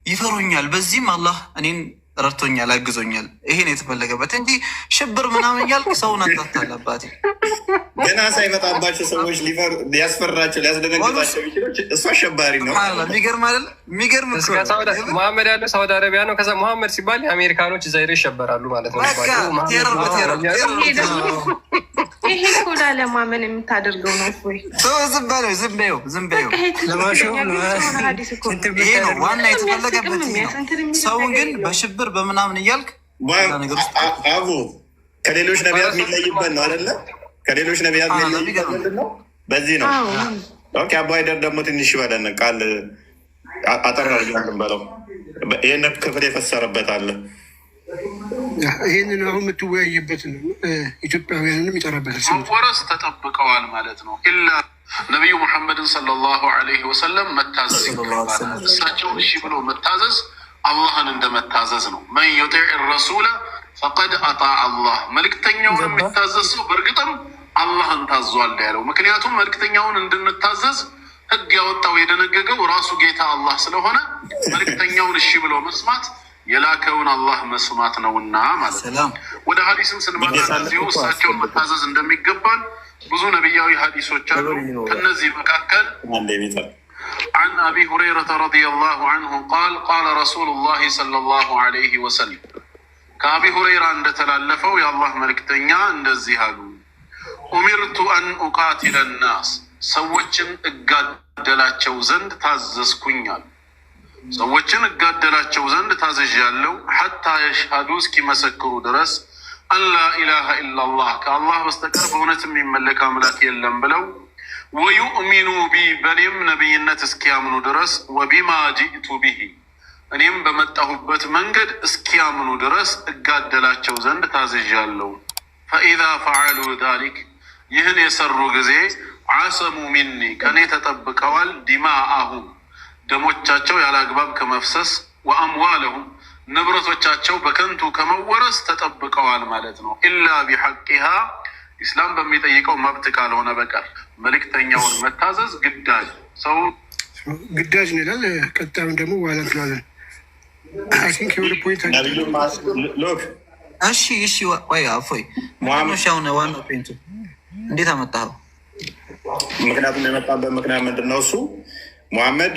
ይፈሩኛል። በዚህም አላህ እኔን ረድቶኛል፣ አግዞኛል። ይሄን የተፈለገበት እንጂ ሽብር ምናምን እያልክ ሰውን አታታል። አባቴ ገና ሳይመጣባቸው ሰዎች ሊያስፈራቸው ሊያስደነግጣቸው ይችላል። እሱ አሸባሪ ነው። የሚገርም አይደለ? የሚገርም መሐመድ ያለው ሳውዲ አረቢያ ነው። ከዛ መሐመድ ሲባል የአሜሪካኖች እዛ ሄደው ይሸበራሉ ማለት ነው። ይሄ እኮ ላለማመን የምታደርገው ነው። ዝም በለው፣ ዝም በይው፣ ዝም በይው። ይሄ ነው ዋና የተፈለገበት። ሰውን ግን በሽብር በምናምን እያልክ አቡ ከሌሎች ነቢያት የሚለይበት ነው አይደለ? ከሌሎች ነቢያት የሚለይበት ነው። በዚህ ነው። ኦኬ አቡ ሀይደር ደግሞ ትንሽ ይበለን ቃል አጠር አድርገን በለው። ይህን ክፍል የፈሰረበት አለ። ይህንን አሁን የምትወያይበት ነው። ኢትዮጵያውያንንም ይጠራበታል። ወረስ ተጠብቀዋል ማለት ነው። ኢላ ነቢዩ ሙሐመድን ሰለላሁ ዐለይሂ ወሰለም መታዘዝ ይገባል። እሳቸው እሺ ብሎ መታዘዝ አላህን እንደመታዘዝ ነው። መን ዩጢዕ ረሱለ ፈቀድ አጣዕ አላህ። መልክተኛውን የሚታዘዝ ሰው በእርግጥም አላህን ታዟል ያለው። ምክንያቱም መልክተኛውን እንድንታዘዝ ህግ ያወጣው የደነገገው ራሱ ጌታ አላህ ስለሆነ መልክተኛውን እሺ ብሎ መስማት የላከውን አላህ መስማት ነውና ማለት ነው። ወደ ሀዲስም ስንመጣ እዚሁ እሳቸውን መታዘዝ እንደሚገባን ብዙ ነቢያዊ ሀዲሶች አሉ። ከነዚህ መካከል عن أبي هريرة رضي الله عنه قال قال رسول الله صلى الله عليه وسلم كأبي هريرة عند تلالفه يا الله ملكتنيا عند الزهاد أمرت أن أقاتل الناس سوتشن እጋደላቸው ዘንድ ታዘዝኩኛል። ሰዎችን እጋደላቸው ዘንድ ታዘዣለሁ ሐታ የሽሃዱ እስኪመሰክሩ ድረስ አላ ኢላሃ ኢላላህ ከአላህ በስተቀር በእውነት የሚመለክ አምላክ የለም ብለው ወዩእሚኑ ቢ በኔም ነቢይነት እስኪያምኑ ድረስ ወቢማ ጂእቱ ቢሂ እኔም በመጣሁበት መንገድ እስኪያምኑ ድረስ እጋደላቸው ዘንድ ታዘዣለሁ። ፈኢዛ ፈዓሉ ዛሊክ ይህን የሰሩ ጊዜ ዓሰሙ ሚኒ ከኔ ተጠብቀዋል። ዲማአሁም ደሞቻቸው ያለ አግባብ ከመፍሰስ ወአምዋለሁም ንብረቶቻቸው በከንቱ ከመወረስ ተጠብቀዋል ማለት ነው። ኢላ ቢሐቂሃ ኢስላም በሚጠይቀው መብት ካልሆነ በቀር መልእክተኛውን መታዘዝ ግዳጅ ሰው ግዳጅ ነው ይላል። ቀጣዩን ደግሞ ዋላ ትላለን። እሺ እሺ ወይ አፎይ ሙሐመድ ዋና ፖይንቱ እንዴት አመጣኸው? ምክንያቱም የመጣበት ምክንያት ምንድን ነው? እሱ ሙሐመድ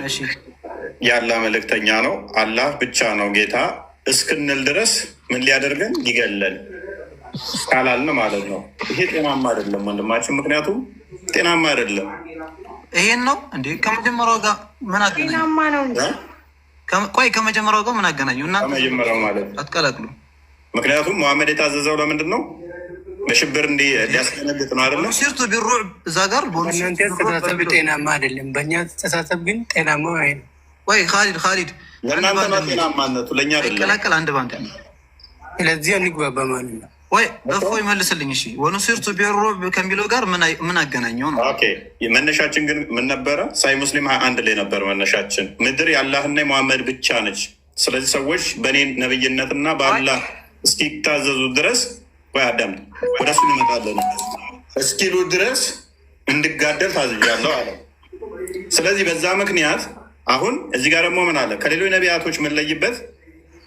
የአላህ መልእክተኛ ነው፣ አላህ ብቻ ነው ጌታ እስክንል ድረስ ምን ሊያደርገን ይገለል ካላልን ማለት ነው። ይሄ ጤናማ አይደለም ወንድማችን፣ ምክንያቱም ጤናማ አይደለም። ይሄን ነው እንዴ ከመጀመሪያው ጋር ምን አገናኘው? ጤናማ ነው እንዴ? ቆይ ከመጀመሪያው ጋር ምን አገናኘው? እና ከመጀመሪያው ማለት አትቀላቅሉ። ምክንያቱም ሙሐመድ የታዘዘው ለምንድን ነው? በሽብር እንዲያስደነግጥ ነው አይደለም? ሲርቱ ቢሩ እዛ ጋር በእናንተ አስተሳሰብ ጤናማ አይደለም፣ በእኛ አስተሳሰብ ግን ጤናማ ነው። ወይ ካሊድ ለእናንተ ነው ጤናማነቱ፣ ለእኛ አይደለም። ቀላቀል አንድ ባንድ ስለዚህ እንግባባ ማለት ነው። ወይ እፎይ መልስልኝ። እሺ ወንሲርቱ ቢሩ ከሚለው ጋር ምን አገናኘው ነው? ኦኬ መነሻችን ግን ምን ነበረ? ሳይ ሙስሊም 21 ላይ ነበር መነሻችን። ምድር የአላህና የሙሐመድ ብቻ ነች። ስለዚህ ሰዎች በእኔ ነብይነትና በአላህ እስኪታዘዙ ድረስ ወይ አዳም ወደ እሱ እንመጣለን እስኪሉ ድረስ እንድጋደል ታዝዣለሁ አለ። ስለዚህ በዛ ምክንያት አሁን እዚህ ጋር ደግሞ ምን አለ? ከሌሎች ነቢያቶች የምንለይበት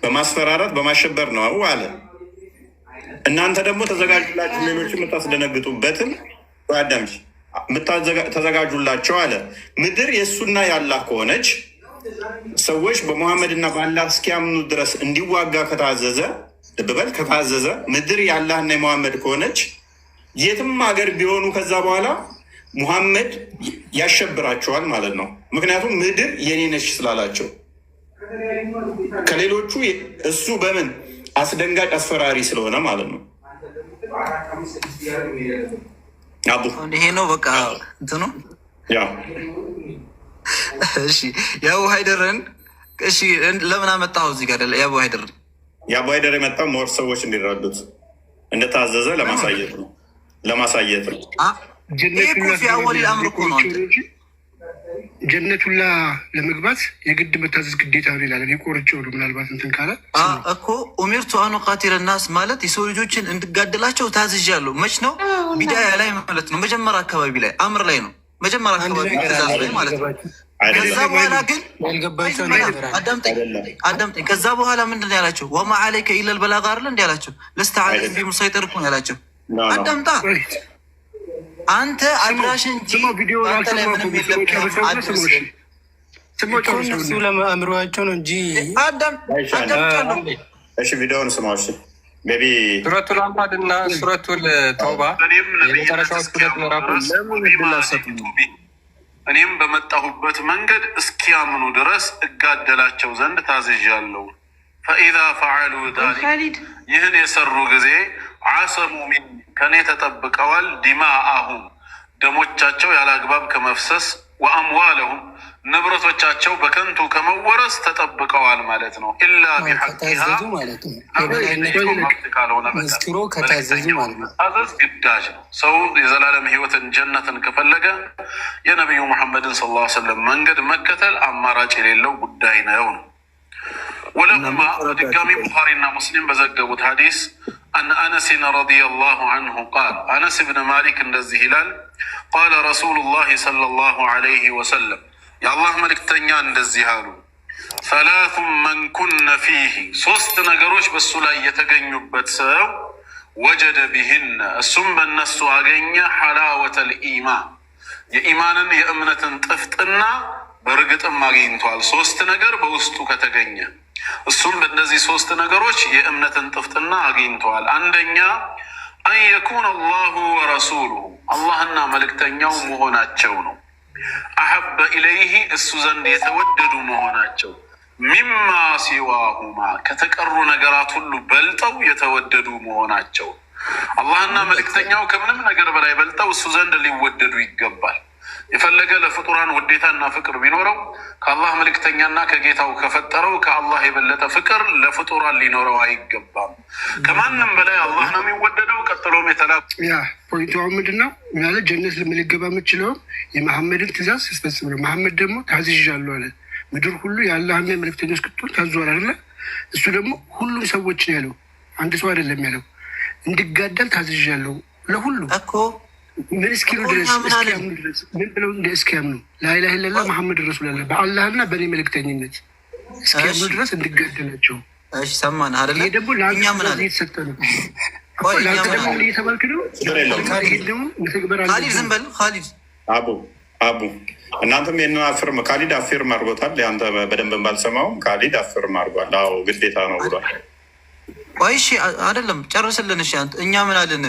በማስፈራራት በማሸበር ነው አለ። እናንተ ደግሞ ተዘጋጁላችሁ፣ ሌሎች የምታስደነግጡበትን አዳም ተዘጋጁላቸው አለ። ምድር የእሱና ያላህ ከሆነች ሰዎች በሙሐመድና በአላህ እስኪያምኑ ድረስ እንዲዋጋ ከታዘዘ ልብበል ከታዘዘ ምድር የአላህና የሙሐመድ ከሆነች የትም ሀገር ቢሆኑ ከዛ በኋላ ሙሐመድ ያሸብራቸዋል ማለት ነው። ምክንያቱም ምድር የኔ ነች ስላላቸው ከሌሎቹ እሱ በምን አስደንጋጭ አስፈራሪ ስለሆነ ማለት ነው። አቡ ይሄ ነው በቃ እንትኑ ያው እሺ ያው ሀይደርን እሺ ለምን አመጣኸው እዚህ ጋር? ያው ሀይደርን የአቡ ሀይደር የመጣው ሞር ሰዎች እንዲረዱት እንደታዘዘ ለማሳየት ነው። ጀነቱላ ለመግባት የግድ መታዘዝ ግዴታ ነው ይላል። የቆርጭ ወዱ ምናልባት እንትን ካለ እኮ ኡሚርቱ አን ኡቃቲለ ናስ ማለት የሰው ልጆችን እንድጋደላቸው ታዝዣለሁ። መች ነው? ቢዳያ ላይ ማለት ነው። መጀመሪያ አካባቢ ላይ አምር ላይ ነው። መጀመሪያ አካባቢ ትእዛዝ ላይ ማለት ነው። ከዛ በኋላ ግን ያልገባቸው አዳምጠኝ። ከዛ በኋላ ምንድን ነው ያላቸው? ወማ አለይከ ኢለል በላግ አይደለ እንዲ ያላቸው። ለስተ ዐለይሂም ቢሙሰይጢር እኮ ነው ያላቸው። አዳምጣ አንተ አድራሽ እንጂ አንተ ላይ ምንም የለብህም። እነሱ ለአእምሯቸው ነው እንጂ አዳምጣለሁ። እሺ ቪዲዮውን ስማው። እሺ ቤቢ ሱረቱል አንፋል እና ሱረቱል ተውባ የመጨረሻዎቹ ሁለት ምዕራፎች እኔም በመጣሁበት መንገድ እስኪያምኑ ድረስ እጋደላቸው ዘንድ ታዝዣለሁ። ፈኢዛ ፈዓሉ ዛሊክ ይህን የሰሩ ጊዜ ዓሰሙ ሚን ከኔ ተጠብቀዋል። ዲማአሁም ደሞቻቸው ያለ አግባብ ከመፍሰስ ወአምዋለሁም ንብረቶቻቸው በከንቱ ከመወረስ ተጠብቀዋል ማለት ነው። ኢላ ቢሐቂሃ ካልሆነ መስክሮ ከታዘዙ ማለት ነው። ታዘዝ ግዳጅ ነው። ሰው የዘላለም ህይወትን ጀነትን ከፈለገ የነቢዩ ሙሐመድን ሰለላሁ ዐለይሂ ወሰለም መንገድ መከተል አማራጭ የሌለው ጉዳይ ነው። ወለሁማ ድጋሚ ቡኻሪና ሙስሊም በዘገቡት ሐዲስ አን አነስን ረዲየላሁ አንሁ ቃል አነስ ብን ማሊክ እንደዚህ ይላል ቃለ ረሱሉላህ ሰለላሁ ዐለይሂ ወሰለም የአላህ መልእክተኛ እንደዚህ አሉ። ሰላቱን መን ኩነ ፊህ ሶስት ነገሮች በእሱ ላይ የተገኙበት ሰው ወጀደ ቢህነ እሱም በእነሱ አገኘ ሐላወተል ኢማን የኢማንን የእምነትን ጥፍጥና በእርግጥም አግኝቷል። ሶስት ነገር በውስጡ ከተገኘ እሱም በእነዚህ ሶስት ነገሮች የእምነትን ጥፍጥና አግኝተዋል። አንደኛ አን የኩን አላሁ ወረሱሉሁ አላህና መልእክተኛው መሆናቸው ነው። አሐበ ኢለይህ እሱ ዘንድ የተወደዱ መሆናቸው። ሚማ ሲዋሁማ ከተቀሩ ነገራት ሁሉ በልጠው የተወደዱ መሆናቸው። አላህና መልእክተኛው ከምንም ነገር በላይ በልጠው እሱ ዘንድ ሊወደዱ ይገባል። የፈለገ ለፍጡራን ውዴታና ፍቅር ቢኖረው ከአላህ መልእክተኛና ከጌታው ከፈጠረው ከአላህ የበለጠ ፍቅር ለፍጡራን ሊኖረው አይገባም። ከማንም በላይ አላህ ነው የሚወደደው። ቀጥሎም ያ ፖይንቱ አሁን ምንድን ነው ማለት ጀነት ልምልገባ የምችለውም የመሐመድን ትእዛዝ ስፈጽም ነው። መሐመድ ደግሞ ታዝዣለሁ አለ። ምድር ሁሉ የአላህና የመልእክተኞች ቅጡን ታዟል አለ። እሱ ደግሞ ሁሉም ሰዎች ነው ያለው፣ አንድ ሰው አይደለም ያለው። እንድጋደል ታዝዣለሁ ለሁሉ እኮ ምን እስኪሉ ድረስ እስኪያምኑ ድረስ ምን ብለው እንደ እስኪያምኑ ላኢላሀ ኢለላህ መሐመድ ረሱሉላህ በአላህና በእኔ መልእክተኝነት እስኪያምኑ ድረስ እንድጋደላቸው። እሺ ሰማን አይደለ? ይሄ ደግሞ ለአንተ ትእዛዝ የተሰጠ ነው። ለአንተ ደግሞ ምን እየተባልክ ነው? ይሄ ደግሞ መተግበር አለ። ካሊድ ዝም በል ካሊድ። አቡ እናንተም ይህንን አፍርም ካሊድ አፊርም አድርጎታል። አንተ በደንብ ባልሰማውም ካሊድ አፊርም አድርጓል። አዎ ግዴታ ነው ብሏል። ቆይ እሺ አይደለም ጨርስልን። እሺ እኛ ምን አለን?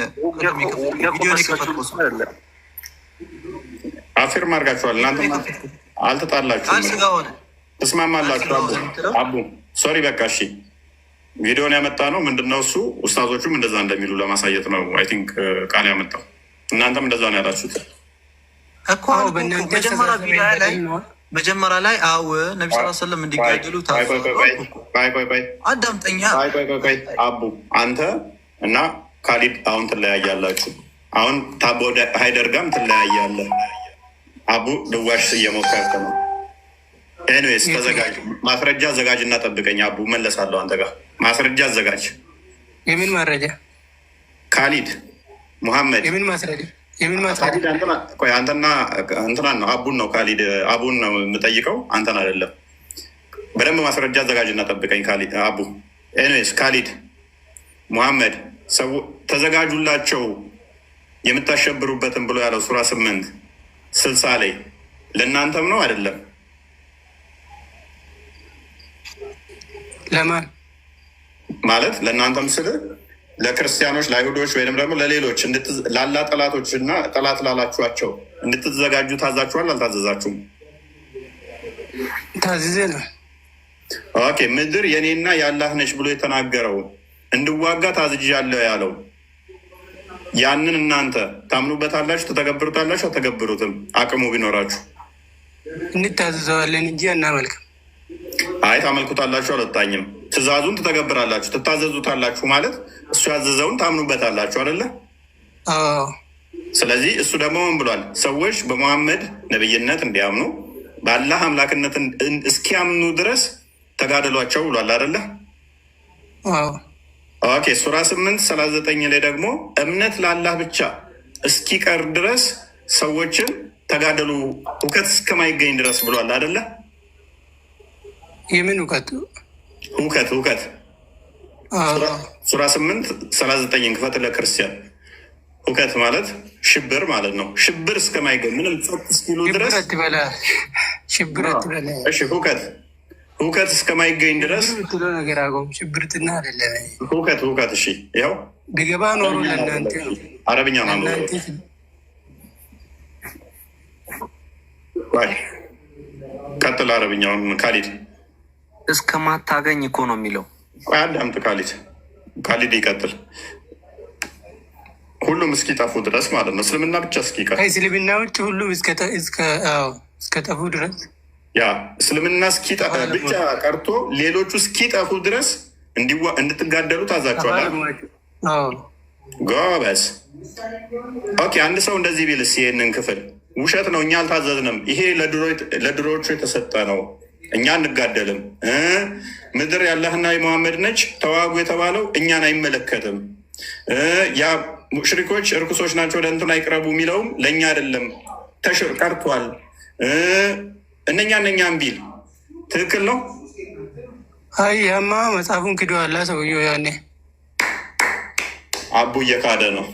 አፊርም አድርጋችኋል። እናንተ አልተጣላችሁም፣ ተስማማላችሁ። አቡ ሶሪ በቃ እሺ። ቪዲዮን ያመጣ ነው ምንድነው እሱ ኡስታዞቹም እንደዛ እንደሚሉ ለማሳየት ነው። አይ ቲንክ ቃል ያመጣው እናንተም እንደዛ ነው ያላችሁት እኮ መጀመሪያ ላይ አው ነቢ ስ ሰለም እንዲጋደሉ አዳምጠኛ። አቡ አንተ እና ካሊድ አሁን ትለያያላችሁ። አሁን ታቦ ሀይደር ጋርም ትለያያለህ። አቡ ድዋሽ እየሞከርክ ነው። ኤኒዌይስ ተዘጋጅ፣ ማስረጃ አዘጋጅ እና ጠብቀኝ። አቡ መለሳለሁ አንተ ጋር ማስረጃ አዘጋጅ። የምን ማስረጃ? ካሊድ ሙሐመድ የምን ማስረጃ? ቆይ አንተና እንትናን ነው አቡን ነው ካሊድ አቡን ነው የምጠይቀው አንተን አይደለም። በደንብ ማስረጃ አዘጋጅና ጠብቀኝ ካሊድ አቡ። ኤኒዌይስ ካሊድ ሙሐመድ ሰው ተዘጋጁላቸው የምታሸብሩበትን ብሎ ያለው ሱራ 8:60 ላይ ለእናንተም ነው አይደለም? ለማን ማለት ለእናንተም ስል ለክርስቲያኖች፣ ለአይሁዶች ወይም ደግሞ ለሌሎች ላላ ጠላቶች እና ጠላት ላላችኋቸው እንድትዘጋጁ ታዛችኋል? አልታዘዛችሁም? ታዘዘ ነው። ኦኬ ምድር የኔና የአላህ ነች ብሎ የተናገረው እንድዋጋ ታዝዣለሁ ያለው ያንን እናንተ ታምኑበታላችሁ? ተተገብሩታላችሁ? አልተገብሩትም? አቅሙ ቢኖራችሁ እንታዘዘዋለን እንጂ አናመልክም። አይ ታመልኩታላችሁ አልወጣኝም። ትእዛዙን ትተገብራላችሁ፣ ትታዘዙታላችሁ ማለት እሱ ያዘዘውን ታምኑበታላችሁ አይደለ? ስለዚህ እሱ ደግሞ ምን ብሏል? ሰዎች በመሐመድ ነብይነት እንዲያምኑ በአላህ አምላክነት እስኪያምኑ ድረስ ተጋደሏቸው ብሏል አይደለ? ኦኬ ሱራ 8:39 ላይ ደግሞ እምነት ለአላህ ብቻ እስኪቀር ድረስ ሰዎችን ተጋደሉ እውቀት እስከማይገኝ ድረስ ብሏል አይደለ? የምን እውቀት? እውቀት ሱራ 8:39 ክፈት ለክርስቲያን። እውቀት ማለት ሽብር ማለት ነው። ሽብር እስከማይገኝ ምንም ጸጥ እስኪሉ ድረስ ሽብር አትበላ። እሺ እውቀት እስከማይገኝ ድረስ ነገር አቆም። ሽብርትና አይደለም እውቀት። እሺ ያው ቢገባ ኖሮ ለእናንተ አረብኛ ነው። ቀጥል አረብኛውን ካሊድ እስከማታገኝ እኮ ነው የሚለው። አዳምጥ ካሊድ ይቀጥል። ሁሉም እስኪጠፉ ድረስ ማለት ነው። እስልምና ብቻ እስኪቀር እስልምና ውጭ ሁሉም እስከጠፉ ድረስ ያ እስልምና ብቻ ቀርቶ ሌሎቹ እስኪጠፉ ድረስ እንድትጋደሉ ታዛቸዋል። ጎበዝ። ኦኬ አንድ ሰው እንደዚህ ቢልስ ይሄንን ክፍል ውሸት ነው እኛ አልታዘዝንም፣ ይሄ ለድሮዎቹ የተሰጠ ነው፣ እኛ አንጋደልም፣ ምድር ያላህና የመሐመድ ነች፣ ተዋጉ የተባለው እኛን አይመለከትም፣ ያ ሙሽሪኮች እርኩሶች ናቸው ለእንትን አይቅረቡ የሚለውም ለእኛ አይደለም ቀርቷል፣ እነኛን ቢል ትክክል ነው? አይ ያማ መጽሐፉን ክደዋላ ሰውዬው። ያኔ አቡ እየካደ ነው።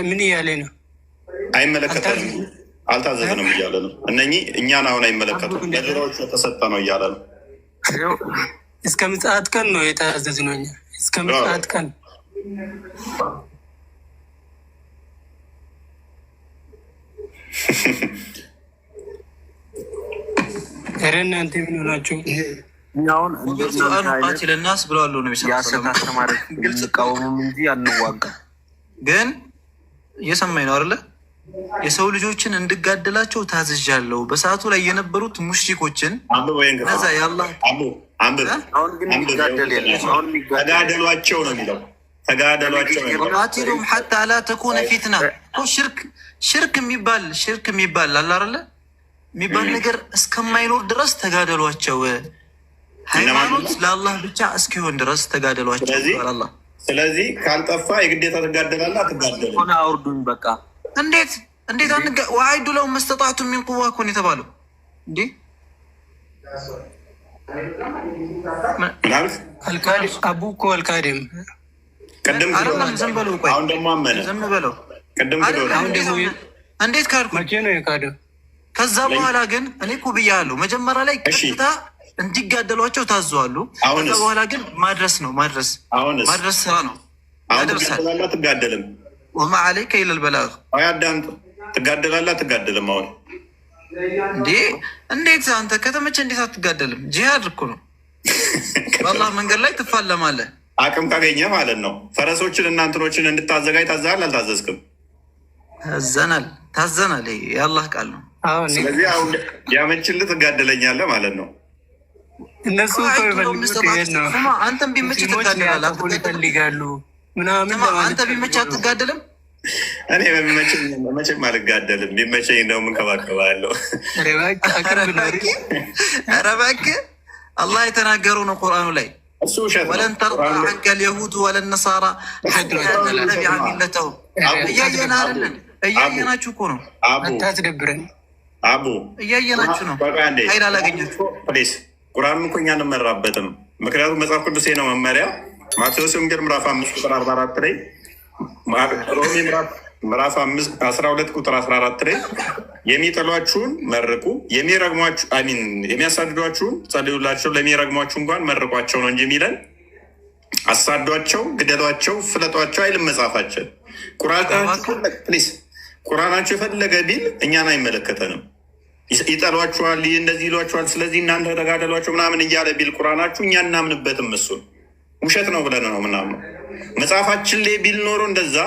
ምን እያለ ነው? አይመለከተንም፣ አልታዘዝንም እያለ ነው። እነኚህ እኛን አሁን አይመለከቱም፣ ለድሮዎቹ የተሰጠ ነው እያለ ነው። እስከ ምጽአት ቀን ነው የታዘዝ ነው። እኛ እስከ ምጽአት ቀን ኧረ እናንተ ምን ሆናችሁ? እኛውን ቃቲልናስ ብለዋሉ ነው የሐሰት አስተማሪዎች እንቃወሙም እንጂ አንዋጋ። ግን እየሰማኝ ነው አይደለ? የሰው ልጆችን እንድጋደላቸው ታዝዣለሁ። በሰዓቱ ላይ የነበሩት ሙሽሪኮችን ነዛ ያላ አሁን ግን የሚጋደል የለም። አሁን ተጋደሏቸው ነው የሚለው። ተጋደሏቸው ቃቲሉም ሐታ ላ ተኩነ ፊትና። ሽርክ የሚባል አለ አይደለ? የሚባል ነገር እስከማይኖር ድረስ ተጋደሏቸው። ሃይማኖት ለአላህ ብቻ እስኪሆን ድረስ ተጋደሏቸው። ስለዚህ ካልጠፋ የግዴታ ትጋደላለህ። አትጋደልም ሆነ አውርዱኝ በቃ። እንዴት ወአይዱ ለሁም መስተጣዕቱም ሚን ቁዋ እኮ ነው የተባለው። እንዴ አቡ እኮ አልካደም። ቅድም ዝም በለው። ቆይ አሁን ደግሞ አመነ። ዝም በለው። ቅድም እንዴት ካድኩ? መቼ ነው የካደው? ከዛ በኋላ ግን እኔ እኮ ብያለሁ መጀመሪያ ላይ ቀጥታ እንዲጋደሏቸው ታዘዋሉ። ከዛ በኋላ ግን ማድረስ ስራ ነው። ትጋደላለህ አትጋደልም? ወማ ዓለይከ ኢለል በላግ። አዳምጥ። ትጋደላለህ አትጋደልም? አሁን እንዴት አንተ ከተመቸ እንዴት አትጋደልም? ጂሃድ እኮ ነው። በአላህ መንገድ ላይ ትፋለማለህ። አቅም ካገኘ ማለት ነው። ፈረሶችን እና እንትኖችን እንድታዘጋጅ ታዘሃል? አልታዘዝክም? ታዘናል። የአላህ ቃል ነው። ስለዚህ አሁን ያመችልህ ትጋደለኛለህ ማለት ነው። እነሱ አንተም ቢመችህ ትጋደላለህ። ይፈልጋሉ ምናምን። አንተ ቢመችህ አትጋደልም? እኔ መቼም አልጋደልም። ቢመቸኝ ነው የምንከባከባለሁ። ኧረ እባክህ አላህ የተናገረው ነው ቁርአኑ ላይ እሱ ውሸት ነው። ወለን ተርዳ ዐንከ ልየሁድ ወለን ነሳራ ሐታ ተተቢዐ ሚለተሁም። እያየናችሁ እኮ ነው። አታስደብረን አቡ እያየናችሁ ነው። ኃይል አላገኛችሁ። ቁርአኑን እኮ እኛ እንመራበትም። ምክንያቱም መጽሐፍ ቅዱሴ ነው መመሪያ። ማቴዎስ ወንጌል ምዕራፍ 5:44 ላይ፣ ሮሜ ምዕራፍ 12 ቁጥር 14 ላይ የሚጠሏችሁን መርቁ፣ የሚያሳድዷችሁን ጸልዩላቸው፣ ለሚረግሟችሁ እንኳን መርቋቸው ነው እንጂ የሚለን አሳዷቸው፣ ግደሏቸው፣ ፍለጧቸው አይልም መጽሐፋችን። ቁርአናቸው የፈለገ ቢል እኛን አይመለከተንም። ይጠሏችኋል፣ እንደዚህ ይሏችኋል፣ ስለዚህ እናንተ ተጋደሏቸው ምናምን እያለ ቢል ቁርአናችሁ እኛ እናምንበትም። እሱን ውሸት ነው ብለን ነው ምናምን። መጽሐፋችን ላይ ቢል ኖሮ እንደዛ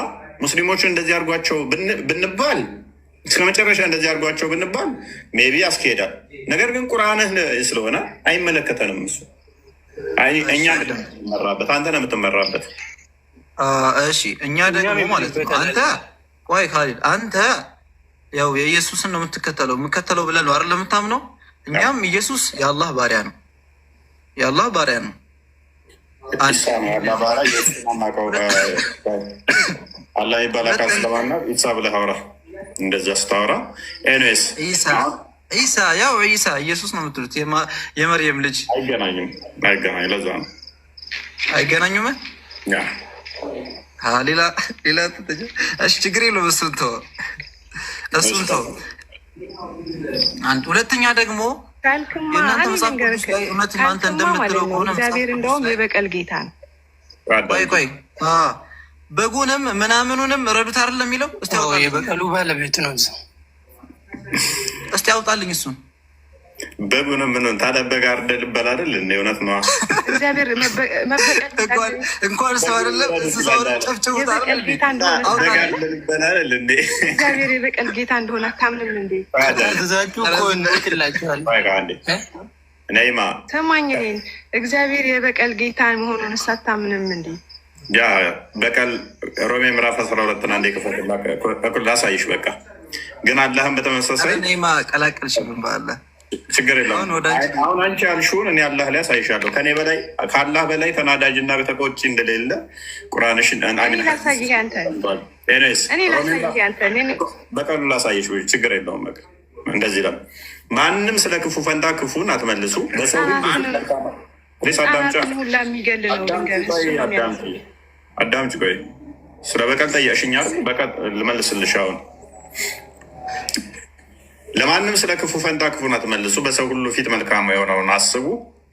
ሙስሊሞችን እንደዚህ አድርጓቸው ብንባል እስከ መጨረሻ እንደዚህ አድርጓቸው ብንባል ሜቢ ያስኬዳል። ነገር ግን ቁርአንህ ስለሆነ አይመለከተንም። እሱ እኛ የምትመራበት አንተ ነው የምትመራበት። እሺ እኛ ደግሞ ማለት ነው አንተ ቆይ ካሊድ አንተ ያው የኢየሱስን ነው የምትከተለው ብለህ ነው አይደል የምታምነው? እኛም ኢየሱስ የአላህ ባሪያ ነው፣ የአላህ ባሪያ ነው። አላህ ይባላል። ስለማና ኢሳ ብለህ አውራ እንደዛ ስታወራ። ኤኒዌይስ ኢሳ ያው ኢሳ ኢየሱስ ነው የምትሉት፣ የመርየም ልጅ አይገናኙም። ለዛ ነው አይገናኙም። ሌላ እሺ፣ ችግር የለውም። እሱን ተው። ሁለተኛ ደግሞ የእናንተ መጽሐፍ ቅዱስ ላይ እውነት እናንተ እንደምትለው ከሆነ እግዚአብሔር እንደውም የበቀል ጌታ ነው። ቆይ በጉንም ምናምኑንም ረዱት አይደለም የሚለው? የበቀሉ ባለቤት ነው። እስቲ ያውጣልኝ እሱን። በጉንም ምንን ታደበጋ አርደ ልበል አይደል? እውነት ነው። እግዚአብሔር እንኳን ሰው አይደለም እንስሳውን ጨፍጭቡታል። እግዚአብሔር የበቀል ጌታ እንደሆነ አታምንም እንዴ? ነይማ ሰማኝ። ይሄን እግዚአብሔር የበቀል ጌታ መሆኑን አታምንም እንዴ? ያ በቀል ሮሜ ምዕራፍ 12 አንዴ ክፈት ላሳይሽ። በቃ ግን አላህም በተመሳሳይ ነይማ ቀላቀልሽ ባለ ችግር የለውም። አሁን አንቺ ያልሽውን እኔ አላህ ላይ አሳይሻለሁ። ከኔ በላይ ከአላህ በላይ ተናዳጅና ተቆጪ እንደሌለ ቁርአንሽ በቀሉ ላሳይሽ። ችግር የለውም። በቃ እንደዚህ ለ ማንም ስለ ክፉ ፈንታ ክፉን አትመልሱ። በሰው አዳምጭ። ቆይ ስለ በቀል ጠየቅሽኛል። በቀል ልመልስልሽ። አሁን ለማንም ስለ ክፉ ፈንታ ክፉን አትመልሱ፣ በሰው ሁሉ ፊት መልካም የሆነውን አስቡ።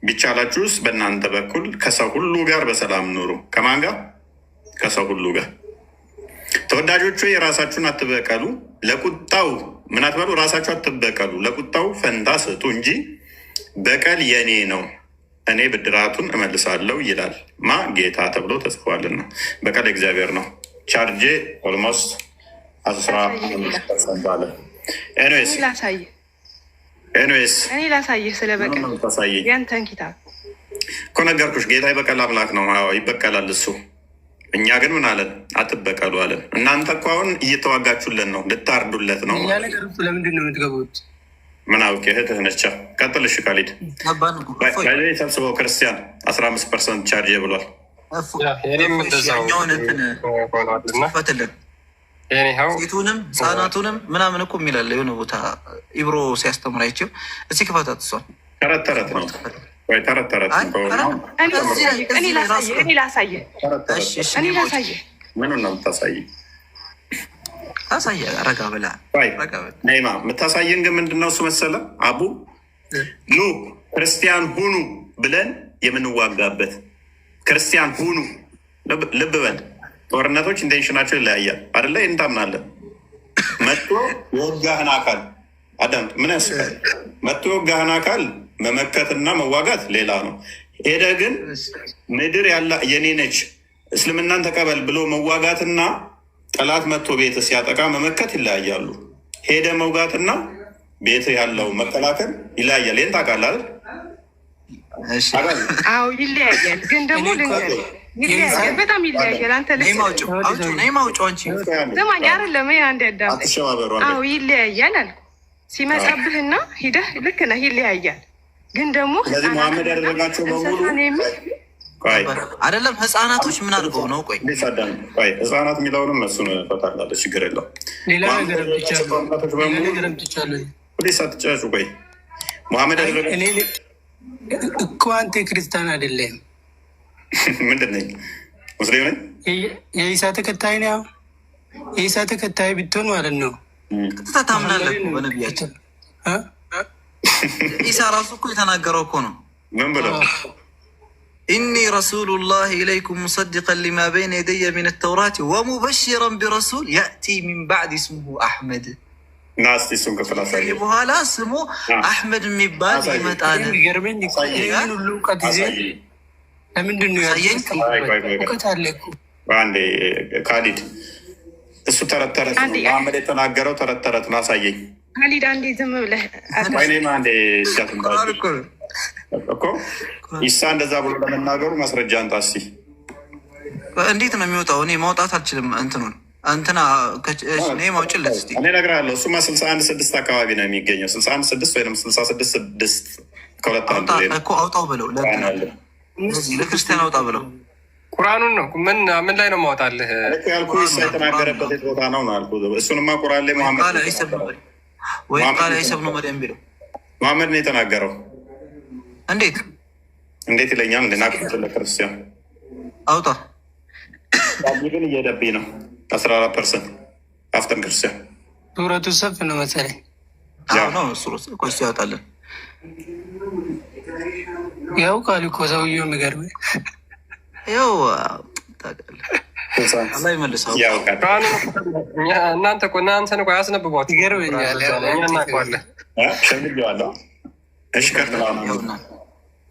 ቢቻላችሁስ በእናንተ በኩል ከሰው ሁሉ ጋር በሰላም ኑሩ። ከማን ጋር? ከሰው ሁሉ ጋር። ተወዳጆቹ የራሳችሁን አትበቀሉ፣ ለቁጣው ምን አትበሉ፣ ራሳችሁ አትበቀሉ፣ ለቁጣው ፈንታ ስጡ እንጂ በቀል የኔ ነው፣ እኔ ብድራቱን እመልሳለሁ ይላል ማ ጌታ ተብሎ ተጽፏልና። በቀል እግዚአብሔር ነው። ቻርጄ ኦልሞስት 15% አለ። ኤኒዌይስ እኔ ላሳይህ ስለ በቀል ያንተን ኪታብ እኮ ነገርኩሽ። ጌታ የበቀል አምላክ ነው። ይበቀላል እሱ። እኛ ግን ምን አለን? አትበቀሉ አለን። እናንተ እኮ አሁን እየተዋጋችሁለን ነው፣ ልታርዱለት ነው። ለምንድን ነው የምትገቡት? ምን አውቄ እህትህ ነች። ቀጥልሽ ካሊድ ሰብስበው ክርስቲያን 15% ቻርጅ ብሏል። ሴቱንም ህጻናቱንም ምናምን እኮ የሚላለ የሆነ ቦታ ኢብሮ ሲያስተምራቸው እስኪ ክፈታት። እሷን ተረት ተረት ነው ወይ? ተረት ተረት ምኑን ነው የምታሳይ? አሳየ ረጋ ብላ ነይማ የምታሳየን ግን ምንድነው እሱ መሰለ አቡ ኑ ክርስቲያን ሁኑ ብለን የምንዋጋበት ክርስቲያን ሁኑ። ልብ በል ጦርነቶች ኢንቴንሽናቸው ይለያያል አደለ? እንታምናለን። መጥቶ የወጋህን አካል አዳምጥ። ምን ያስቃል? መጥቶ የወጋህን አካል መመከትና መዋጋት ሌላ ነው። ሄደ ግን ምድር ያላ የኔ ነች እስልምናን ተቀበል ብሎ መዋጋትና ጠላት መጥቶ ቤት ሲያጠቃ መመከት ይለያያሉ። ሄደ መውጋትና ቤት ያለው መከላከል ይለያያል። ይህን ታውቃለህ? አዎ ይለያያል። ግን ደግሞ ልንገርህ ይለያያል፣ በጣም ይለያያል። አንተ ስማኝ አይደለም አንድ ያዳም አዎ ይለያያል አልኩ። ሲመጣብህና ሂደህ ልክ ነህ፣ ይለያያል። ግን ደግሞ ስለዚህ መሐመድ ያደረጋቸው በሙሉ አይደለም ህፃናቶች ምን አድርገው ነው? ቆይ ህፃናት የሚለውንም እሱን ፈታላለ፣ ችግር የለው። ሳትጨጩ ቆይ መሐመድ ያደረገ እኮ አንተ ክርስቲያን አይደለም። ምንድን ነኝ? ሙስሊም ነኝ። የኢሳ ተከታይ ነው። የኢሳ ተከታይ ብትሆን ማለት ነው ቀጥታ ታምናለህ በነቢያችን። ኢሳ ራሱ እኮ የተናገረው እኮ ነው። ምን ብለው? ኢኒ ረሱሉላህ ኢለይኩም ሙሰዲቀን ሊማ በይነ የደየ ሚነ ተውራት ወሙበሽረን ቢረሱል ያእቲ ሚን ባዕድ ስሙሁ አሕመድ። ናስቲ እሱን ክፍል አሳየ። በኋላ ስሙ አሕመድ የሚባል ይመጣል። ለምንድን ነው እውቀት አለ እኮ። አንዴ ካሊድ እሱ ተረት ተረት ነው መሐመድ የተናገረው ተረት ተረት ነው። አሳየኝ ካሊድ አንዴ ዝም ብለህ ወይኔም አንዴ እኮ ኢሳ እንደዛ ብሎ ለመናገሩ ማስረጃ አንጣ እስኪ። እንዴት ነው የሚወጣው? እኔ ማውጣት አልችልም። እንትኑን እንትና እኔ ማውጭለት እስኪ እኔ እነግርሃለሁ። እሱማ 61:6 አካባቢ ነው የሚገኘው። 61:6 ወይም 66:6 ከሁለት አንዱ እኮ አውጣው ብለው ለክርስቲያን አውጣ ብለው ቁርአኑን ነው ምን ላይ ነው ማውጣልህ ያልኩህ? ኢሳ የተናገረበት ቦታ ነው አልኩህ። እሱንማ ቁርአን ላይ መሐመድ ቃለ ዒሳ ብኑ መርየም ቢለው መሐመድ ነው የተናገረው። እንዴት ይለኛል? እንደናቅፍ ለክርስቲያን አውጣ ግን እየሄደብኝ ነው። 14% አፍተን ክርስቲያን ሱረቱ ሰፍ ነው መሰለኝ። ነው ቆይ ያወጣለን። ያው ቃል እኮ ሰውዬው የሚገርምህ ያው አላህ ይመልሰው። እናንተን እኮ ያስነብቧችሁ ይገርመኛል። ሸምጌዋለሁ። እሺ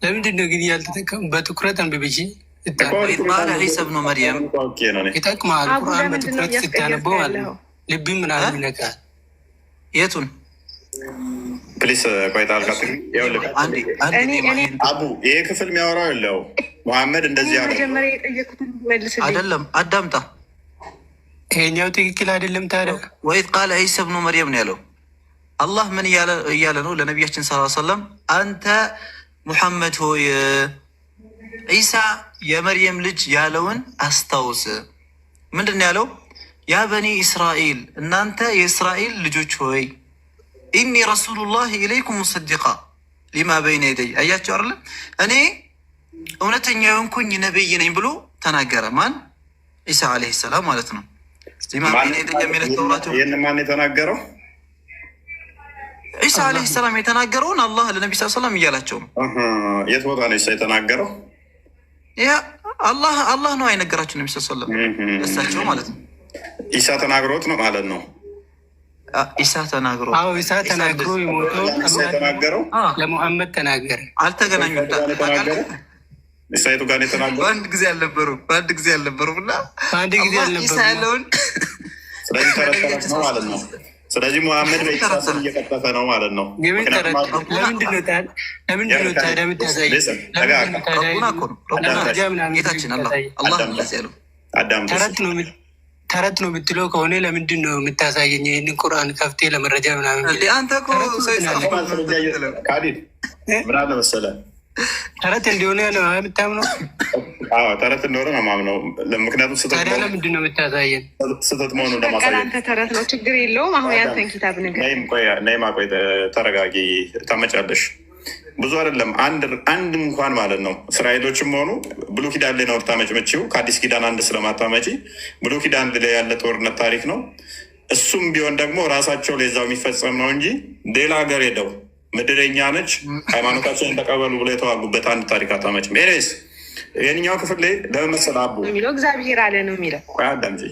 ለምንድን ነው ግን ያልተጠቀሙ? በትኩረት አንብቤ ቃለ ዒሳ ብኑ መርየም ይጠቅማል። ቁርአን በትኩረት ስታነበው ማለት ነው ልብ ምናምን ይነካል። የቱን ፕሊስ ቆይታ አልካት አቡ ይሄ ክፍል የሚያወራው የለው መሐመድ እንደዚህ ያለ አይደለም። አዳምጣ። ይሄኛው ትክክል አይደለም። ታዲያ ወኢዝ ቃለ ዒሳ ብኑ መርየም ነው ያለው። አላህ ምን እያለ ነው ለነቢያችን ሰለላሁ ዐለይሂ ወሰለም? አንተ ሙሐመድ ሆይ ዒሳ የመርየም ልጅ ያለውን አስታውስ። ምንድን ነው ያለው? ያ በኒ እስራኤል እናንተ የእስራኤል ልጆች ሆይ ኢኒ ረሱሉላህ ኢለይኩም ሙሰዲቃ ሊማ በይነ የደይ። አያቸው አለ እኔ እውነተኛ የሆንኩኝ ነብይ ነኝ ብሎ ተናገረ። ማን? ዒሳ ዓለይሂ ሰላም ማለት ነው። ሊማ በይነ የደይ የሚለው ተውራት። ይህን ማን የተናገረው? ዒሳ ዓለይሂ ሰላም የተናገረውን አላህ ለነቢ ሰለም እያላቸው ነው። የት ቦታ ነው ዒሳ የተናገረው? ያ አላህ ነው አይነገራቸው ነቢ ሰለም እሳቸው ማለት ነው። ኢሳ ተናግሮት ነው ማለት ነው። ኢሳ ተናግሮ ኢሳ ተናግሮ የሞተው ተናገረው ለሙሐመድ ተናገረ። አልተገናኙም። ኢሳይቱ ጋር የተናገረው በአንድ ጊዜ አልነበሩም እና ኢሳ ያለውን ስለዚህ ተረተረት ነው ማለት ነው። ስለዚህ ሙሐመድ በኢሳ ስም እየቀጠፈ ነው ማለት ነው። ለምንድን ነው ታዲያ የምታሳየው? ጌታችን አላህ ያለው ተረት ነው የምትለው ከሆነ ለምንድን ነው የምታሳየኝ? ይህንን ቁርአን ከፍቴ ለመረጃ ምናምን አንተ ምን አለ መሰለህ ተረት እንደሆነ ነው የምታምነው? ተረት እንደሆነ ነው የማምነው። ምክንያቱም ታዲያ ለምንድን ነው የምታሳየን? ስህተት መሆኑን ለማሳየት አንተ ተረት ነው ችግር የለውም። አሁን ያንተን ኪታብ ነገር ነይማ ቆይ ተረጋጊ፣ ታመጫለሽ። ብዙ አይደለም አንድ እንኳን ማለት ነው። እስራኤሎችም ሆኑ ብሉይ ኪዳን ላይ ነው ታመጭመችው። ከአዲስ ኪዳን አንድ ስለማታመጪ ብሉይ ኪዳን ላይ ያለ ጦርነት ታሪክ ነው። እሱም ቢሆን ደግሞ ራሳቸው ለዛው የሚፈጸም ነው እንጂ ሌላ ሀገር ሄደው ምድረኛ ነች ሃይማኖታቸውን ተቀበሉ ብሎ የተዋጉበት አንድ ታሪክ አታመጭም። ኤኒዌይስ ይህኛው ክፍል ላይ ለመመሰል አቡ እግዚአብሔር አለ ነው የሚለው። ቆይ አዳምጪ፣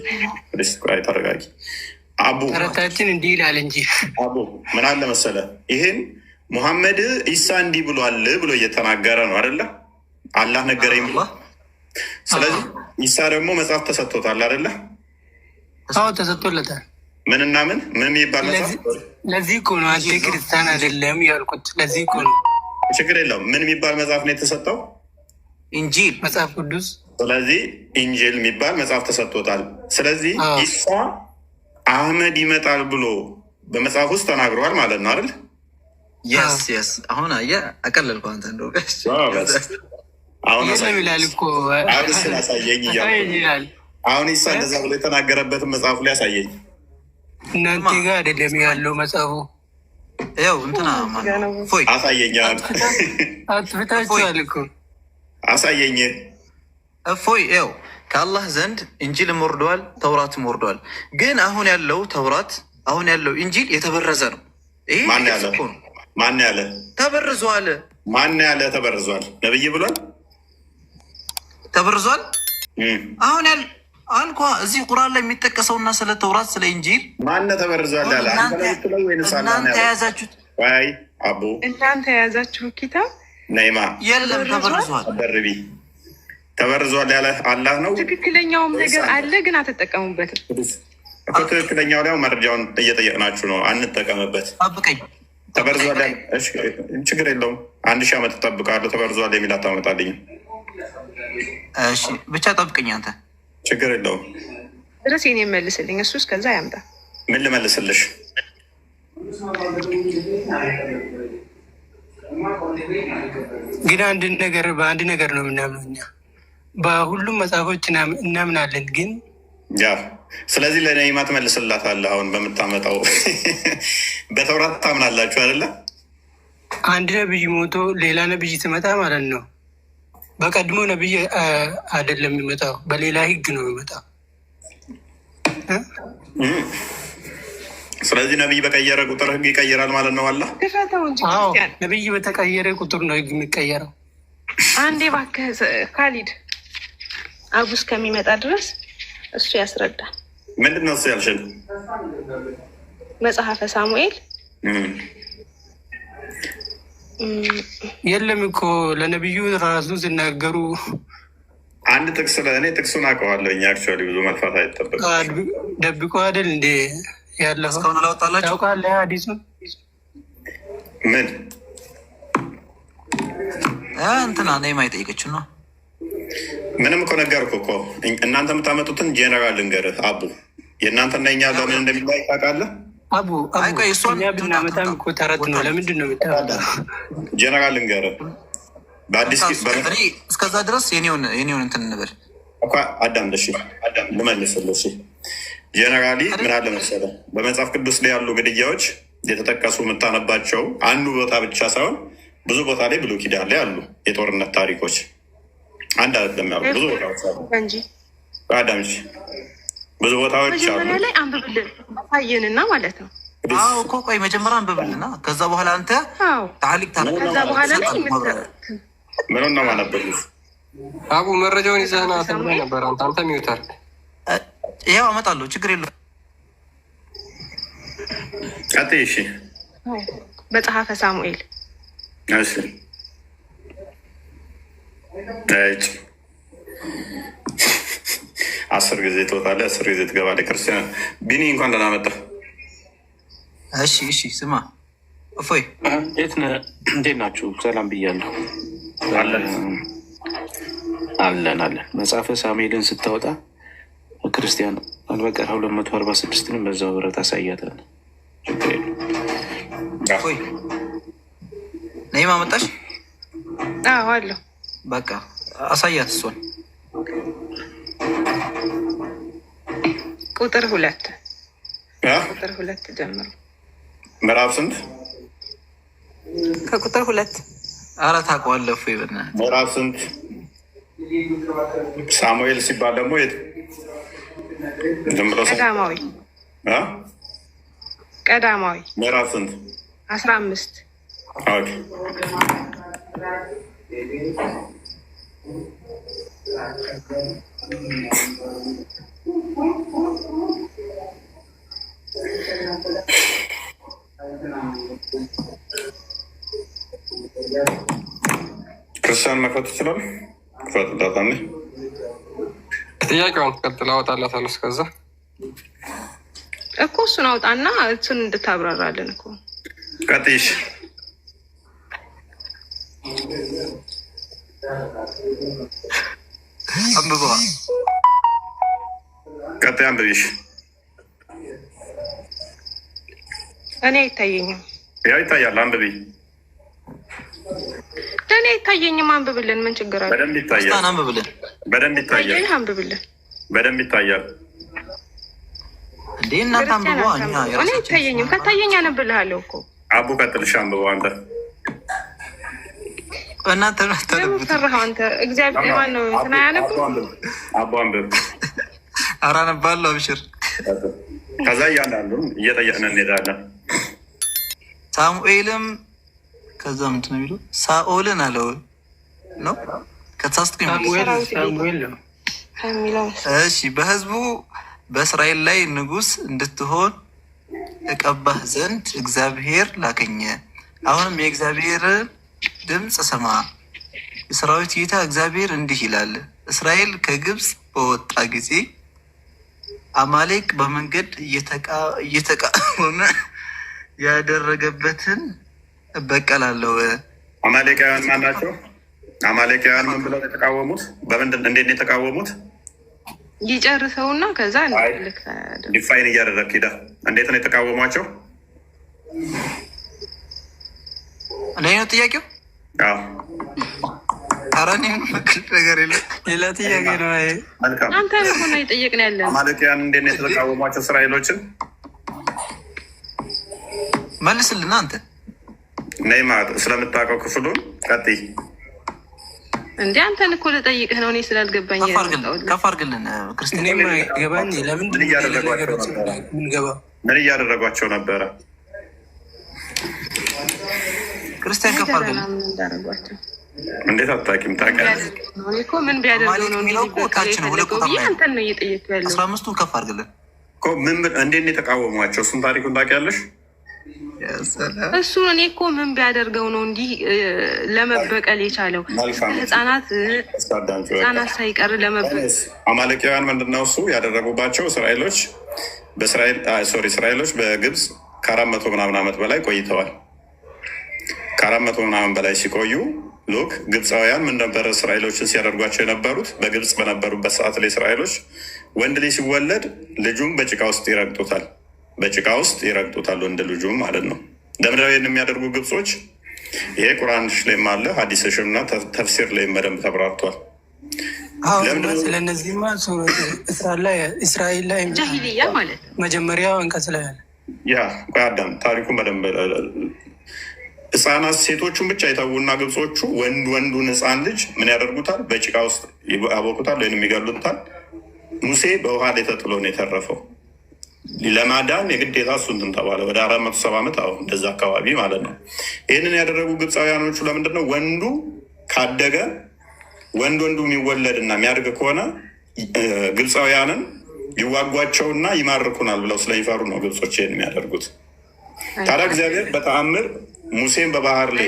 ቆይ ተረጋጊ። አቡ ተረታችን እንዲህ ይላል እንጂ አቡ ምን አለ መሰለህ ይሄን ሙሐመድ ኢሳ እንዲህ ብሏል ብሎ እየተናገረ ነው አይደለ? አላህ ነገረኝ ብሎ። ስለዚህ ኢሳ ደግሞ መጽሐፍ ተሰጥቶታል አይደለ? ተሰጥቶለታል። ምንና ምን የሚባል መጽሐፍ? ለዚህ እኮ ነው አንተ ክርስቲያን አይደለም ያልኩት። ለዚህ እኮ ነው። ችግር የለውም። ምን የሚባል መጽሐፍ ነው የተሰጠው? ኢንጂል፣ መጽሐፍ ቅዱስ። ስለዚህ ኢንጂል የሚባል መጽሐፍ ተሰጥቶታል። ስለዚህ ኢሳ አህመድ ይመጣል ብሎ በመጽሐፍ ውስጥ ተናግረዋል ማለት ነው አይደል? የስ አሁን አየህ አቀለልኩ። አንተ እንደው አሁን ይላል እኮ ስላሳየኝ እያልኩ አሁን ኢሳ እንደዛ ብሎ የተናገረበትን መጽሐፉ ላይ ያሳየኝ። እናንተ ጋር አይደለም ያለው መጽሐፉ። ያው እንትና ፎይ አሳየኝ። አትፍታችኋል እኮ አሳየኝ። ፎይ ያው ከአላህ ዘንድ ኢንጂልም ወርደዋል፣ ተውራትም ወርደዋል። ግን አሁን ያለው ተውራት አሁን ያለው ኢንጂል የተበረዘ ነው። ይሄ ማን ያለ ተበርዟል? ማን ያለ ተበርዟል? ነብይ ብሏል ተበርዟል። አሁን ያለ አልኳ እዚህ ቁርአን ላይ የሚጠቀሰውና ስለ ተውራት ስለ ኢንጂል ማን ተበርዟል ያለ እናንተ የያዛችሁት ወይ አቡ እናንተ የያዛችሁ ኪታብ ነይማ የለም ተበርዟል። ደርቢ ተበርዟል ያለ አላህ ነው። ትክክለኛውም ነገር አለ ግን አትጠቀሙበትም። ትክክለኛው ላይ መረጃውን እየጠየቅናችሁ ነው። አንጠቀምበት። ጠብቀኝ። ተበርዟል ችግር የለውም። 1000 ዓመት እጠብቃለሁ። ተበርዟል የሚል አታመጣልኝም። እሺ ብቻ ጠብቀኝ አንተ። ችግር የለውም። ድረስ የኔ መልስልኝ። እሱ እስከዛ ያምጣ። ምን ልመልስልሽ? ግን በአንድ ነገር ነው የምናምነው እኛ። በሁሉም መጽሐፎች እናምናለን ግን ያ ስለዚህ ለነይማ ትመልስላታለህ። አሁን በምታመጣው በተውራት ታምናላችሁ አይደለ? አንድ ነብይ ሞቶ ሌላ ነብይ ትመጣ ማለት ነው። በቀድሞ ነብይ አይደለም የሚመጣው፣ በሌላ ህግ ነው የሚመጣው። ስለዚህ ነብይ በቀየረ ቁጥር ህግ ይቀይራል ማለት ነው። አላ ነብይ በተቀየረ ቁጥር ነው ህግ የሚቀየረው። አንዴ እባክህ ካሊድ አቡ እስከሚመጣ ድረስ እሱ ያስረዳል። ምንድን ነው እሱ ያልሽን? መጽሐፈ ሳሙኤል የለም እኮ ለነብዩ ራሱ ሲናገሩ አንድ ጥቅስ ለእኔ ጥቅሱን አውቀዋለሁ። እኛ አክቹዋሊ ብዙ መልፋት አይጠበቅም። ደብቆ አይደል እንዴ ያለፈው? እስካሁን አላወጣላችሁ ታውቃለህ? ሀዲሱን ምን እንትና ነይማ የጠየቀችው ነው። ምንም እኮ ነገርኩህ እኮ እናንተ የምታመጡትን ጄኔራል ልንገርህ። አቡ የእናንተና የኛ በምን እንደሚላይ ታውቃለህ? አቡ እኛ ብናመጣም እኮ ተረት ነው። ለምንድን ነው የምታወጣው? ጄኔራል ልንገርህ በአዲስ እስከዛ ድረስ የኔውን እንትን እንበል እኮ አዳም ደሽ ልመልስልህ። ጄኔራሊ ምን አለ መሰለህ በመጽሐፍ ቅዱስ ላይ ያሉ ግድያዎች የተጠቀሱ የምታነባቸው አንዱ ቦታ ብቻ ሳይሆን ብዙ ቦታ ላይ ብሉይ ኪዳን ላይ አሉ የጦርነት ታሪኮች። አንድ አይደለም ያሉ ብዙ ቦታዎች አሉ እንጂ አዳምጪ፣ ብዙ ቦታዎች አሉ። መጀመሪያ ላይ አንብብልን አሳየንና ማለት ነው። አዎ እኮ ቆይ መጀመሪያ አንብብልና ከዛ በኋላ አንተ ታሊቅ ታሪክ ከዛ በኋላ ላይ ምን ነው ማነበብሽ? አቡ መረጃውን ይዘህና ተብሎ ነበር። አንተ ሚውታል ያው አመጣለሁ፣ ችግር የለውም። አትይሺ መጽሐፈ ሳሙኤል እሺ ታጭ 10 ጊዜ ትወጣለህ፣ 10 ጊዜ ትገባለህ። ክርስቲያን ቢኒ እንኳን ደህና መጣህ። እሺ ስማ እፎይ እንዴት ናችሁ? ሰላም ብያለሁ። አለን መጽሐፈ ሳሙኤልን ስታወጣ ክርስቲያን አልበቀራ 246ንም በዛው ብረት አሳያታል። ነይማ መጣሽ? አለሁ። በቃ አሳያት እሷን። ቁጥር 2 ጀምሮ ምዕራፍ ስንት? ከቁጥር 2 ኧረ ታውቀዋለህ እፎይ በእናትህ። ምዕራፍ ስንት? ሳሙኤል ሲባል ደግሞ ቀዳማዊ ምዕራፍ ስንት? 15 ክርስቲያን መክፈት ይችላል። ክፈትላት። ጥያቄውን ትቀጥል። አወጣላታለሁ። እስከዛ እኮ እሱን አውጣና እሱን እንድታብራራለን እኮ ቀጥይሽ። አንብባ ቀጥይ አንብቢሽ። እኔ አይታየኝም። ያው ይታያል። አንብቢ። እኔ አይታየኝም። አንብብልን። ምን ችግር አለ? በደንብ ይታያል። አንብብልን። በደንብ ይታያል። አንብብልን። በደንብ ይታያል። እንዴ እናንተ አንብቧ። እኛ እኔ አይታየኝም። ከታየኝ አነብልሃለሁ እኮ። አቡ ቀጥልሽ። አንብቧ አንተ እናንተ ፈራህ አንተ። እግዚአብሔር ማን ነው እንትና ያነብብ። አቡ አንብብ። ኧረ አነባለሁ። አብሽር። ከዛ እያንዳንዱ እየጠየቅን እንሄዳለን። ሳሙኤልም ከዛ ምንድን ነው የሚለው? ሳኦልን አለው ነው ከተሳሳትኩኝ። እሺ በህዝቡ በእስራኤል ላይ ንጉስ እንድትሆን እቀባህ ዘንድ እግዚአብሔር ላከኝ። አሁንም የእግዚአብሔር ድምፅ ስማ። የሰራዊት ጌታ እግዚአብሔር እንዲህ ይላል፣ እስራኤል ከግብፅ በወጣ ጊዜ አማሌቅ በመንገድ እየተቃወመ ያደረገበትን እበቀላለሁ። አማሌቃውያን ማን ናቸው? አማሌቃውያን ምን ብለው የተቃወሙት? በምንድን እንዴት ነው የተቃወሙት? ይጨርሰውና ከዛ ዲፋይን እያደረግ ሂዳ እንዴት ነው የተቃወሟቸው? እኔ ነው ጥያቄው። አራኔ ምክል ነገር የለ ሌላ ጥያቄ ነው። አንተ ሆነ ይጠየቅ ነው ያለን አማሌቃውያን እንዴት ነው የተቃወሟቸው እስራኤሎችን? መልስልና አንተ ነይማ ስለምታውቀው ክፍሉን ቀጥይ። እንዴ አንተን እኮ ልጠይቅህ ነው እኔ ስላልገባኝ። ከፍ አድርግልን ክርስቲያን። እኔማ ገባኝ። ለምንድን ነው ምን እያደረጓቸው ነበረ? ክርስቲያን ከፍ አድርግልን። እንዴት አታውቂም? ታውቂያለሽ እኮ ምን ቢያደርገው ነው የሚለው እኮ ታች ነው። ሁለት ቁጥር ላይ አንተን ነው እየጠየቅኩ ያለው። 15ቱን ከፍ አድርግልን እኮ እንዴት ነው የተቃወሟቸው? እሱን ታሪኩን ታውቂያለሽ? እሱ እኔ እኮ ምን ቢያደርገው ነው እንዲህ ለመበቀል የቻለው? ህጻናት ሳይቀር ለመበቀል። አማሌቃውያን ምንድነው እሱ ያደረጉባቸው? እስራኤሎች በግብፅ ከ400 ምናምን ዓመት በላይ ቆይተዋል። ከ400 ምናምን በላይ ሲቆዩ ሉክ ግብፃውያን ምን ነበረ እስራኤሎችን ሲያደርጓቸው የነበሩት? በግብፅ በነበሩበት ሰዓት ላይ እስራኤሎች ወንድ ልጅ ሲወለድ ልጁም በጭቃ ውስጥ ይረግጡታል። ወንድ ልጁም ማለት ነው። ለምንድነው ይህን የሚያደርጉ ግብጾች? ይሄ ቁርአንሽ ላይም አለ ሐዲስሽም እና ተፍሲር ላይም በደንብ ተብራርቷል። ስለነዚህማ እስራኤል ላይ ጃሂልያ ማለት መጀመሪያ አንቀጽ ላይ አለ። ያ ቆይ አዳም ታሪኩን በደንብ ህፃናት ሴቶቹን ብቻ የተዉና ግብጾቹ ወንዱን ህፃን ልጅ ምን ያደርጉታል? በጭቃ ውስጥ ያቦኩታል ወይም ይገሉታል። ሙሴ በውሃ ላይ ተጥሎ ነው የተረፈው። ለማዳን የግዴታ እሱ እንትን ተባለ። ወደ 470 ዓመት አሁን እንደዛ አካባቢ ማለት ነው። ይህንን ያደረጉ ግብፃውያኖቹ ለምንድን ነው? ወንዱ ካደገ ወንዱ የሚወለድና የሚያድግ ከሆነ ግብፃውያንን ይዋጓቸውና ይማርኩናል ብለው ስለሚፈሩ ነው ግብጾች ይህን የሚያደርጉት። ታዲያ እግዚአብሔር በተአምር ሙሴን በባህር ላይ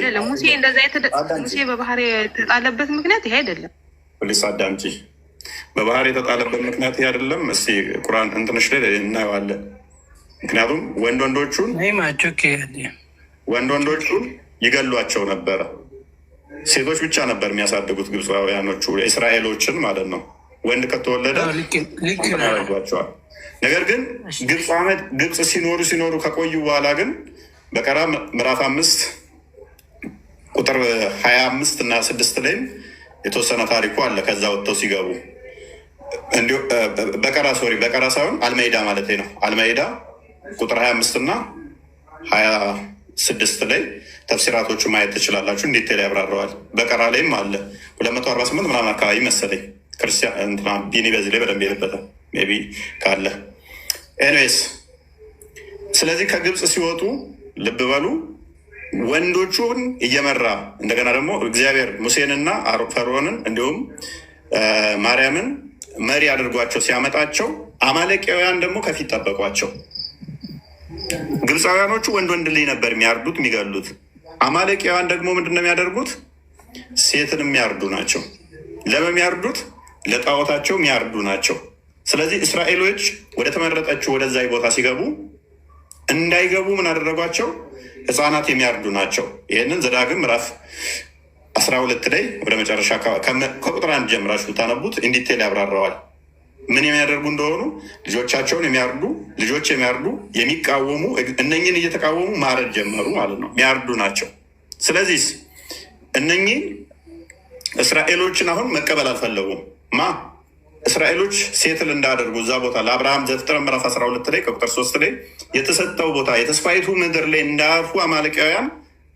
ሙሴ በባህር የተጣለበት ምክንያት ይሄ አይደለም። ፖሊስ አዳምጪ። በባህር የተጣለበት ምክንያት ይሄ አይደለም። እስቲ ቁርአን እንትንሽ ላይ እናየዋለን። ምክንያቱም ወንዶቹን ይገሏቸው ነበረ። ሴቶች ብቻ ነበር የሚያሳድጉት ግብፃውያኖቹ እስራኤሎችን ማለት ነው። ወንድ ከተወለደ ያደርጓቸዋል። ነገር ግን ግብፅ ሲኖሩ ከቆዩ በኋላ ግን በቀራ ምዕራፍ 5 ቁጥር 25 እና 6 ላይም የተወሰነ ታሪኩ አለ። ከዛ ወጥተው ሲገቡ በቀራ ሳይሆን አልመይዳ ማለት ነው። አልመይዳ ቁጥር 25 እና 26 ላይ ተፍሲራቶቹ ማየት ትችላላችሁ። እንዴት ላይ ያብራረዋል። በቀራ ላይም አለ 248 ምናምን አካባቢ መሰለኝ። ክርስቲያን ቢኒ በዚህ ላይ በደንብ የለበታል ሜይ ቢ ካለ ኤኒዌይስ። ስለዚህ ከግብፅ ሲወጡ ልብ በሉ ወንዶቹን እየመራ እንደገና ደግሞ እግዚአብሔር ሙሴንና ፈርዖንን እንዲሁም ማርያምን መሪ አድርጓቸው ሲያመጣቸው አማሌቃውያን ደግሞ ከፊት ጠበቋቸው። ግብፃውያኖቹ ወንድ ልጅ ነበር የሚያርዱት የሚገሉት። አማሌቃውያን ደግሞ ምንድን ነው የሚያደርጉት? ሴትን የሚያርዱ ናቸው። ለሚያርዱት ለጣዖታቸው የሚያርዱ ናቸው። ስለዚህ እስራኤሎች ወደ ተመረጠችው ወደዛ ቦታ ሲገቡ እንዳይገቡ ምን አደረጓቸው? ህፃናት የሚያርዱ ናቸው። ይህንን ዘዳግም ምዕራፍ 12 ላይ ወደ መጨረሻ ከቁጥር 1 ጀምራችሁ ታነቡት እንዲቴል ያብራራዋል። ምን የሚያደርጉ እንደሆኑ ልጆቻቸውን ልጆች የሚያርዱ የሚቃወሙ እነኝን እየተቃወሙ ማረድ ጀመሩ ማለት ነው። የሚያርዱ ናቸው። ስለዚህ እነኝን እስራኤሎችን አሁን መቀበል አልፈለጉም። እስራኤሎች ሴትል እንዳደርጉ እዛ ቦታ ለአብርሃም ዘፍጥረት ምዕራፍ 12 ላይ ከቁጥር 3 ላይ የተሰጠው ቦታ የተስፋይቱ ምድር ላይ እንዳያርፉ አማሌቃውያን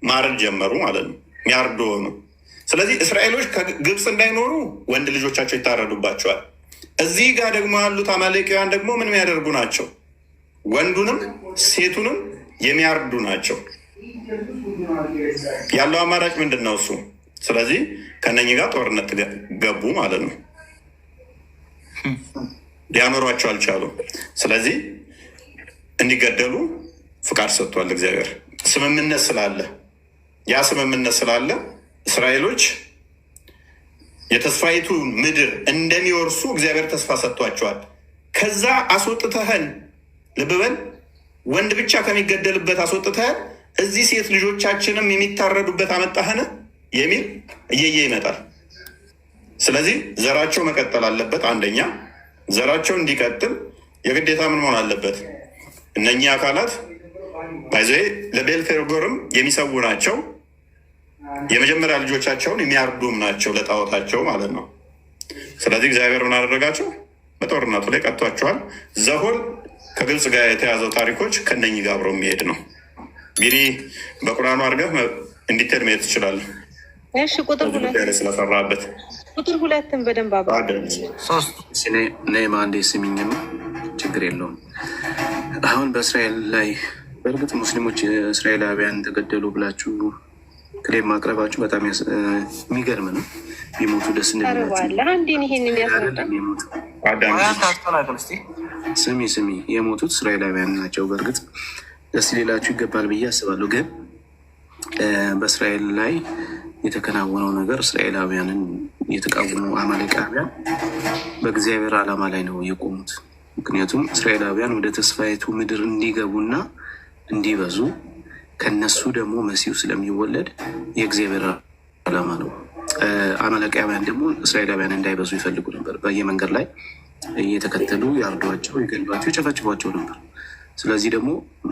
ማረድ ጀመሩ ማለት ነው። የሚያርዱ ሆኑ። ስለዚህ እስራኤሎች ከግብፅ እንዳይኖሩ ወንድ ልጆቻቸው ይታረዱባቸዋል። እዚህ ጋር ደግሞ ያሉት አማሌቃውያን ደግሞ ምን የሚያደርጉ ናቸው? ወንዱንም ሴቱንም የሚያርዱ ናቸው። ያለው አማራጭ ምንድን ነው? እሱ ስለዚህ ከነኚህ ጋር ጦርነት ገቡ ማለት ነው። ሊያኖሯቸው አልቻሉም። ስለዚህ እንዲገደሉ ፍቃድ ሰጥቷል እግዚአብሔር። ስምምነት ስላለ እስራኤሎች የተስፋይቱ ምድር እንደሚወርሱ እግዚአብሔር ተስፋ ሰጥቷቸዋል። ከዛ አስወጥተህን ልብ በል ወንድ ብቻ ከሚገደልበት አስወጥተህን እዚህ ሴት ልጆቻችንም የሚታረዱበት አመጣህን የሚል እየየ ይመጣል። ስለዚህ ዘራቸው መቀጠል አለበት። አንደኛ ዘራቸው እንዲቀጥል የግዴታ ምን መሆን አለበት? እነኚህ አካላት ባይዘ ለቤልፌጎርም የሚሰዉ ናቸው። የመጀመሪያ ልጆቻቸውን የሚያርዱም ናቸው ለጣዖታቸው ማለት ነው። ስለዚህ እግዚአብሔር ምን አደረጋቸው? በጦርነቱ ላይ ቀጥቷቸዋል። ዘሆል ከግብፅ ጋር የተያዘው ታሪኮች ከነኚህ ጋር አብረው የሚሄድ ነው። እንግዲህ በቁርአኑ አድርገህ እንዲትሄድ መሄድ ትችላለህ። እሺ ቁጥር 2 ስለፈራበት ቁጥር 2ን በደንብ ነይማ አንዴ ስሚኝም ችግር የለውም። አሁን በእስራኤል ላይ በእርግጥ ሙስሊሞች እስራኤላውያን ተገደሉ ብላችሁ ክሌም ማቅረባችሁ በጣም የሚገርም ነው። ቢሞቱ ደስ ስሚ የሞቱት እስራኤላውያን ናቸው። በእርግጥ ደስ ሌላችሁ ይገባል ብዬ አስባለሁ። ግን በእስራኤል ላይ የተከናወነው ነገር እስራኤላውያንን የተቃወሙ አማሌቃውያን በእግዚአብሔር ዓላማ ላይ ነው የቆሙት። ምክንያቱም እስራኤላውያን ወደ ተስፋይቱ ምድር እንዲገቡና እንዲበዙ ከነሱ ደግሞ መሲሁ ስለሚወለድ የእግዚአብሔር ዓላማ ነው። አማሌቃውያን ደግሞ እስራኤላውያን እንዳይበዙ ይፈልጉ ነበር። በየመንገድ ላይ እየተከተሉ ያርዷቸው፣ ይገድሏቸው፣ ይጨፈጭፏቸው ነበር። ስለዚህ ደግሞ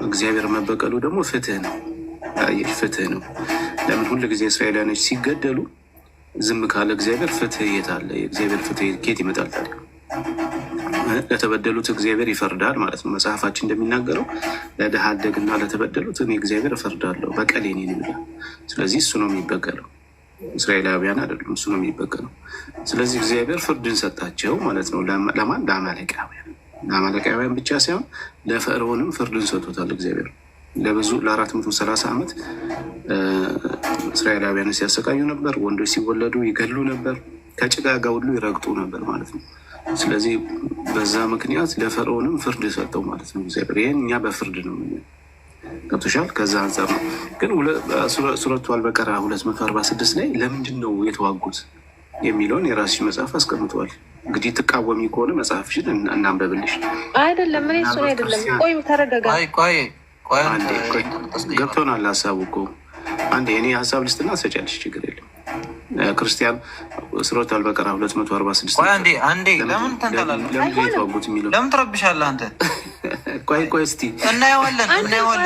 እግዚአብሔር መበቀሉ ደግሞ ፍትህ ነው። ፍትህ ነው። ለምን ሁሉ ጊዜ እስራኤላውያኖች ሲገደሉ ዝም ካለ እግዚአብሔር ፍትህ የት አለ? የእግዚአብሔር ፍትህ ኬት ይመጣል ታዲያ? ለተበደሉት እግዚአብሔር ይፈርዳል ማለት ነው። መጽሐፋችን እንደሚናገረው ለድሃ አደግና ለተበደሉት እኔ እግዚአብሔር እፈርዳለሁ፣ በቀል የኔ ነው ይላል። ስለዚህ እሱ ነው የሚበቀለው፣ እስራኤላውያን አይደሉም። እሱ ነው የሚበቀለው። ስለዚህ እግዚአብሔር ፍርድን ሰጣቸው ማለት ነው። ለማን? ለአማሌቃውያን። ለአማሌቃውያን ብቻ ሳይሆን ለፈርዖንም ፍርድን ሰጥቶታል እግዚአብሔር። ለብዙ ለ430 ዓመት እስራኤላውያን ሲያሰቃዩ ነበር። ወንዶች ሲወለዱ ይገድሉ ነበር። ከጭቃ ጋር ሁሉ ይረግጡ ነበር ማለት ነው። ስለዚህ በዛ ምክንያት ለፈርዖንም ፍርድ ሰጠው ማለት ነው እግዚአብሔር። ይህን እኛ በፍርድ ነው ገብቶሻል። ከዛ አንጻር ነው። ግን ሱረቱ አልበቀራ 246 ላይ ለምንድን ነው የተዋጉት የሚለውን የራስሽ መጽሐፍ አስቀምጠዋል። እንግዲህ ትቃወሚ ከሆነ መጽሐፍሽን እናንበብልሽ። አይደለም ምን እሱ አይደለም። ቆይ ተረጋጋ። ገብቶናል ሀሳቡ እኮ። አንዴ እኔ ሀሳብ ልስጥና ሰጫልሽ፣ ችግር የለም። ክርስቲያን ሱረቱ አልበቀራ 246 አንዴ ለምን ተንጠላለህ? ለምን የተዋጉት የሚለው ለምን ትረብሻለህ አንተ? ቆይ እስቲ እናየዋለን።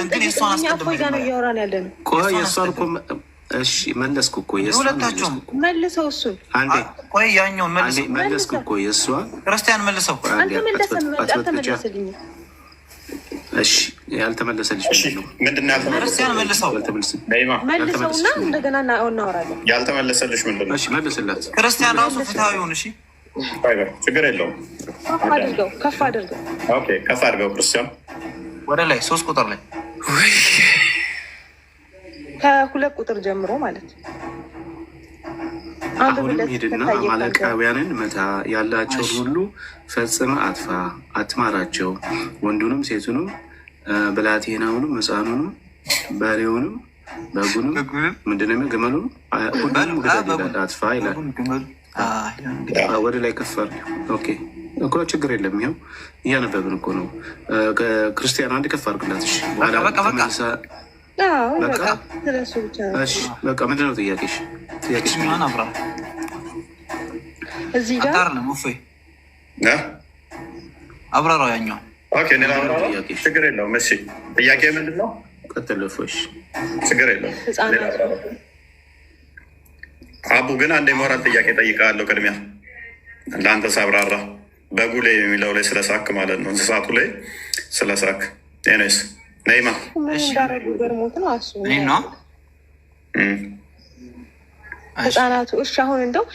ግን የእሷን አስቀድም። ቆይ የእሷን እኮ እሺ መለስኩ እኮ ሁለታችሁም መልሰው። እሱን አንዴ ቆይ ያኛውን መለስኩ እኮ የእሷን ክርስቲያን መልሰው። አልተመለሰልኝም። እሺ ያልተመለሰልሽ ምንድን ነው? ክርስቲያን መልሰው መልሰውና እንደገና እናወራለን። ያልተመለሰልሽ ምንድን ነው? እሺ መልስላት። ክርስቲያን ራሱ ፍትሃዊውን። እሺ ችግር የለውም። ከፍ አድርገው። ኦኬ ከፍ አድርገው። ክርስቲያን ወደ ላይ 3 ቁጥር ላይ ከ2 ቁጥር ጀምሮ ማለት ነው። አሁንም ሂድና አማሌቃውያንን መታ፣ ያላቸውን ሁሉ ፈጽመ አጥፋ፣ አትማራቸው። ወንዱንም ሴቱንም ብላቴናውንም ሕፃኑንም በሬውንም በጉንም ምንድነው ግመሉንም ሁሉንም ግደል ይላል። አጥፋ ይላል። ወደ ላይ ከፈር ኦኬ እኮ ችግር የለም። ይኸው እያነበብን እኮ ነው። ክርስቲያን አንድ ከፍ አድርግላት። በቃ ምንድነው ጥያቄሽ? እዚህ ጋር አብራራው ያኛው ችግር የለውም። እሺ ጥያቄ ምንድን ነው? ቀጥለፎሽ ችግር የለውም። አቡ ግን አንድ የሞራል ጥያቄ ጠይቃለሁ። ቅድሚያ ለአንተ ሳብራራ በጉ ላይ የሚለው ላይ ስለሳክ ማለት ነው፣ እንስሳቱ ላይ ስለሳክ ኔስ ነይማ ህጻናቱ እሺ፣ አሁን እንደው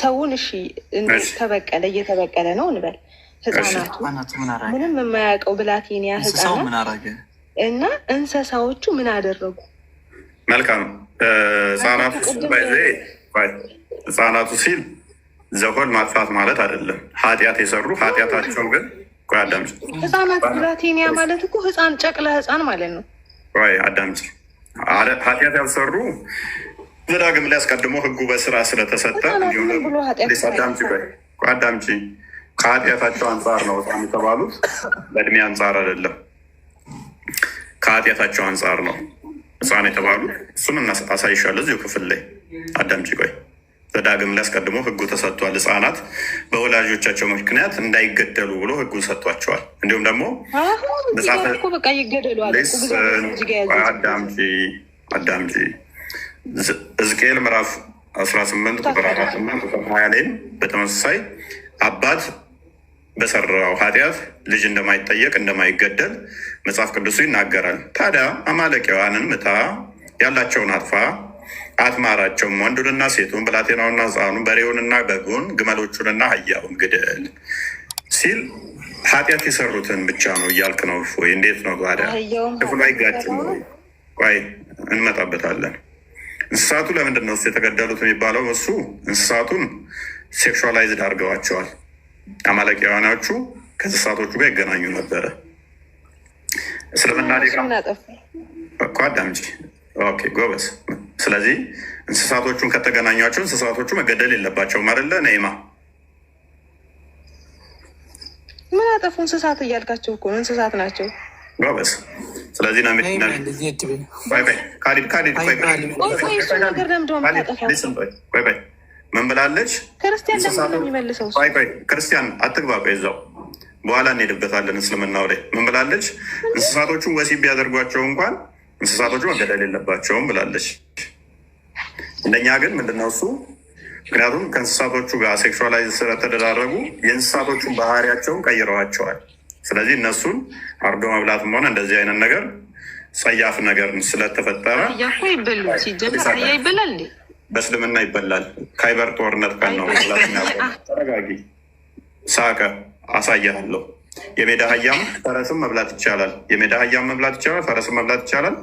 ሰውን እሺ ተበቀለ እየተበቀለ ነው እንበል። ህጻናቱ ምንም የማያውቀው ብላቴኒያ ህጻናት እና እንስሳዎቹ ምን አደረጉ? መልካም ህጻናቱ ሲል ዘሆል ማጥፋት ማለት አይደለም። ኃጢአት የሰሩ ኃጢአታቸው ግን አዳምጭ። ህጻናት ብላቴኒያ ማለት እኮ ህጻን ጨቅላ ህጻን ማለት ነው። አዳምጭ። ኃጢአት ያልሰሩ ዘዳግም ላይ አስቀድሞ ህጉ በስራ ስለተሰጠ አዳምጪ። ከኃጢአታቸው አንጻር ነው በጣም የተባሉት፣ በእድሜ አንጻር አይደለም። ከኃጢአታቸው አንጻር ነው ህፃን የተባሉት። እሱን አሳይሻለሁ እዚሁ ክፍል ላይ አዳምጪ። ቆይ ዘዳግም ላይ አስቀድሞ ህጉ ተሰጥቷል። ህፃናት በወላጆቻቸው ምክንያት እንዳይገደሉ ብሎ ህጉን ሰጥቷቸዋል። እንዲሁም ደግሞ አዳምጪ ሕዝቅኤል ምዕራፍ 18 ቁጥር 4 ቁጥር 20 ላይም በተመሳሳይ አባት በሰራው ኃጢአት ልጅ እንደማይጠየቅ እንደማይገደል መጽሐፍ ቅዱሱ ይናገራል። ታዲያ አማሌቃውያንን ምታ፣ ያላቸውን አጥፋ፣ አትማራቸውም፣ ወንዱንና ሴቱን፣ ብላቴናውንና ሕፃኑን፣ በሬውንና በጉን፣ ግመሎቹንና አህያውን ግደል ሲል ኃጢአት የሰሩትን ብቻ ነው እያልክ ነው ወይ? እንዴት ነው ታዲያ? ክፍሉ አይጋጭም ወይ? ቆይ እንመጣበታለን። እንስሳቱ ለምንድን ነው እሱ የተገደሉት የሚባለው? እሱ እንስሳቱን ሴክሹዋላይዝድ አድርገዋቸዋል። አማሌቃውያኖቹ ከእንስሳቶቹ ጋር ይገናኙ ነበረ። እስልምና እኮ አዳምጪ። ኦኬ ጎበዝ። ስለዚህ እንስሳቶቹን ከተገናኟቸው እንስሳቶቹ መገደል የለባቸውም አይደለ? ነይማ ምን አጠፉ? እንስሳት እያልካቸው እኮ ነው። እንስሳት ናቸው። ጎበዝ። ስለዚህ ምን ብላለች? ክርስቲያን አትግባ፣ እዛው በኋላ እንሄድበታለን። እስልምናው ላይ ምን ብላለች? እንስሳቶቹን ወሲብ ቢያደርጓቸው እንኳን እንስሳቶቹ መገደል የለባቸውም ብላለች። እንደኛ ግን ምንድነው እሱ? ምክንያቱም ከእንስሳቶቹ ጋር ሴክሹዋላይዝ ስለተደራረጉ የእንስሳቶቹን ባህሪያቸውን ቀይረዋቸዋል። ስለዚህ እነሱን አርዶ መብላትም ሆነ እንደዚህ አይነት ነገር ጸያፍ ነገር ስለተፈጠረ በእስልምና ይበላል። ካይበር ጦርነት ቀን ነው። ተረጋጊ። ሳቀ አሳያለሁ። የሜዳ አህያም ፈረስም መብላት ይቻላል። የሜዳ አህያም መብላት ይቻላል። ፈረስም መብላት ይቻላል።